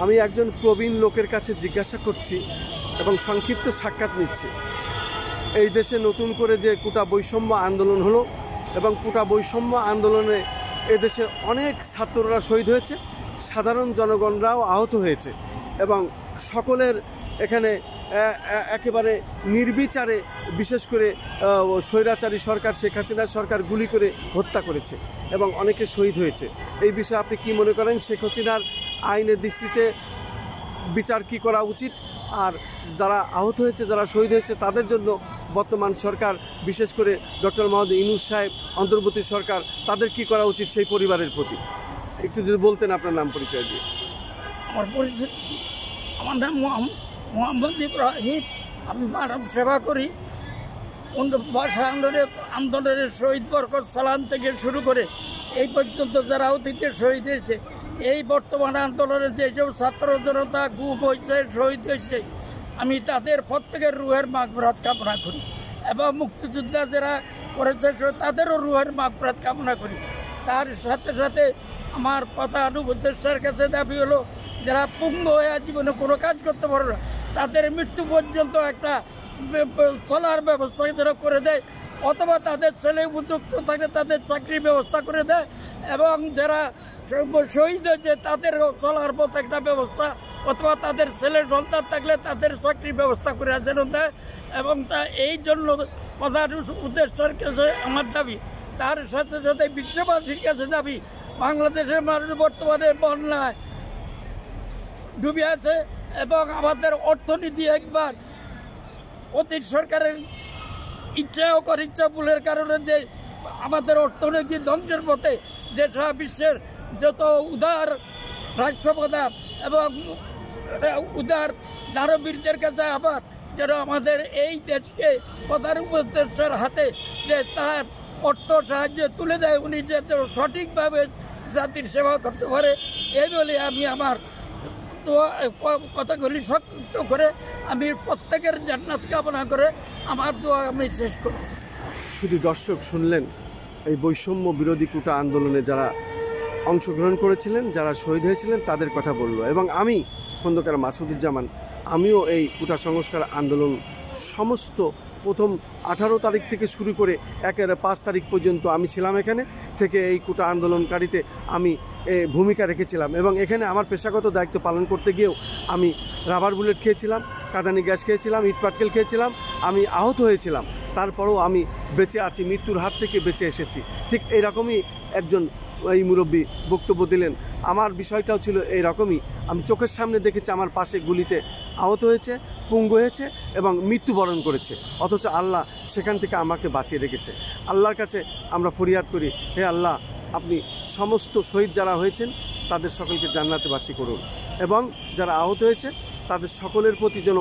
আমি একজন প্রবীণ লোকের কাছে জিজ্ঞাসা করছি এবং সংক্ষিপ্ত সাক্ষাৎ নিচ্ছি। এই দেশে নতুন করে যে কোটা বৈষম্য আন্দোলন হলো এবং কোটা বৈষম্য আন্দোলনে এদেশে অনেক ছাত্ররা শহীদ হয়েছে, সাধারণ জনগণরাও আহত হয়েছে এবং সকলের এখানে একেবারে নির্বিচারে বিশেষ করে স্বৈরাচারী সরকার শেখ হাসিনার সরকার গুলি করে হত্যা করেছে এবং অনেকে শহীদ হয়েছে। এই বিষয়ে আপনি কি মনে করেন? শেখ হাসিনার আইনের দৃষ্টিতে বিচার কি করা উচিত? আর যারা আহত হয়েছে, যারা শহীদ হয়েছে, তাদের জন্য বর্তমান সরকার, বিশেষ করে ডক্টর মোহাম্মদ ইউনূস সাহেব, অন্তর্বর্তী সরকার, তাদের কি করা উচিত সেই পরিবারের প্রতি? একটু যদি বলতেন আপনার নাম পরিচয় দিয়ে। আমার নাম মোহাম্মদ ইব্রাহিম। আমি মানব সেবা করি। ভাষা আন্দোলনের শহীদ বরকত সালাম থেকে শুরু করে এই পর্যন্ত যারা অতীতে শহীদ হয়েছে, এই বর্তমান আন্দোলনে যেসব ছাত্র জনতা গুম হয়েছে, শহীদ হয়েছে, আমি তাদের প্রত্যেকের রুহের মাগফিরাত কামনা করি এবং মুক্তিযোদ্ধা যারা করেছে তাদেরও রুহের মাগফিরাত কামনা করি। তার সাথে সাথে আমার প্রধান উপদেষ্টার কাছে দাবি হলো, যারা পুঙ্গ হয়ে জীবনে কোনো কাজ করতে পারে না, তাদের মৃত্যু পর্যন্ত একটা চলার ব্যবস্থা যারা করে দেয়, অথবা তাদের ছেলে উপযুক্ত থাকলে তাদের চাকরির ব্যবস্থা করে দেয় এবং যারা শহীদ হয়েছে তাদের চলার মতো একটা ব্যবস্থা, অথবা তাদের ছেলে সন্তান থাকলে তাদের চাকরির ব্যবস্থা করে যেন দেয়। এবং এই জন্য প্রধান উপদেষ্টার কাছে আমার দাবি, তার সাথে সাথে বিশ্ববাসীর কাছে দাবি, বাংলাদেশের মানুষ বর্তমানে বন্যায় ডুবে আছে এবং আমাদের অর্থনীতি একবার অতীত সরকারের ইচ্ছা ও অনিচ্ছা ভুলের কারণে যে আমাদের অর্থনীতি ধ্বংসের পথে, যে সারা বিশ্বের যত উদার রাষ্ট্রপ্রধান এবং উদার দানবীরদের কাছে আবার যেন আমাদের এই দেশকে প্রধান উপদেষ্টার হাতে যে তার অর্থ সাহায্যে তুলে দেয়, উনি যে সঠিকভাবে জাতির সেবা করতে পারে, এই বলে আমি আমার কথাগুলি সংক্ষিপ্ত করে আমি প্রত্যেকের জান্নাত কামনা করে আমার দোয়া আমি শেষ করছি। শুধু দর্শক শুনলেন এই বৈষম্য বিরোধী কোটা আন্দোলনে যারা অংশগ্রহণ করেছিলেন, যারা শহীদ হয়েছিলেন, তাদের কথা বলল। এবং আমি খন্দকার মাসুদুজ্জামান, আমিও এই কোটা সংস্কার আন্দোলন সমস্ত প্রথম 18 তারিখ থেকে শুরু করে 5 তারিখ পর্যন্ত আমি ছিলাম এখানে থেকে। এই কোটা আন্দোলনকারীতে আমি ভূমিকা রেখেছিলাম এবং এখানে আমার পেশাগত দায়িত্ব পালন করতে গিয়েও আমি রাবার বুলেট খেয়েছিলাম, কাঁদানি গ্যাস খেয়েছিলাম, ইট পাটকেল খেয়েছিলাম, আমি আহত হয়েছিলাম, তারপরেও আমি বেঁচে আছি, মৃত্যুর হাত থেকে বেঁচে এসেছি। ঠিক এইরকমই একজন এই মুরব্বী বক্তব্য দিলেন। আমার বিষয়টাও ছিল এইরকমই। আমি চোখের সামনে দেখেছি আমার পাশে গুলিতে আহত হয়েছে, পঙ্গু হয়েছে এবং মৃত্যুবরণ করেছে, অথচ আল্লাহ সেখান থেকে আমাকে বাঁচিয়ে রেখেছে। আল্লাহর কাছে আমরা ফরিয়াদ করি, হে আল্লাহ, আপনি সমস্ত শহীদ যারা হয়েছেন তাদের সকলকে জান্নাতে বাসী করুন এবং যারা আহত হয়েছে তাদের সকলের প্রতি যেন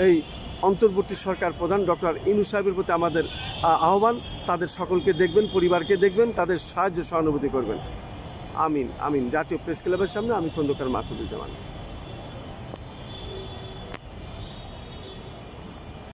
এই অন্তর্বর্তী সরকার প্রধান ডক্টর ইউনূস সাহেবের প্রতি আমাদের আহ্বান, তাদের সকলকে দেখবেন, পরিবারকে দেখবেন, তাদের সাহায্য সহানুভূতি করবেন। আমিন আমিন। জাতীয় প্রেস ক্লাবের সামনে আমি খন্দকার মাসুদুজ্জামান।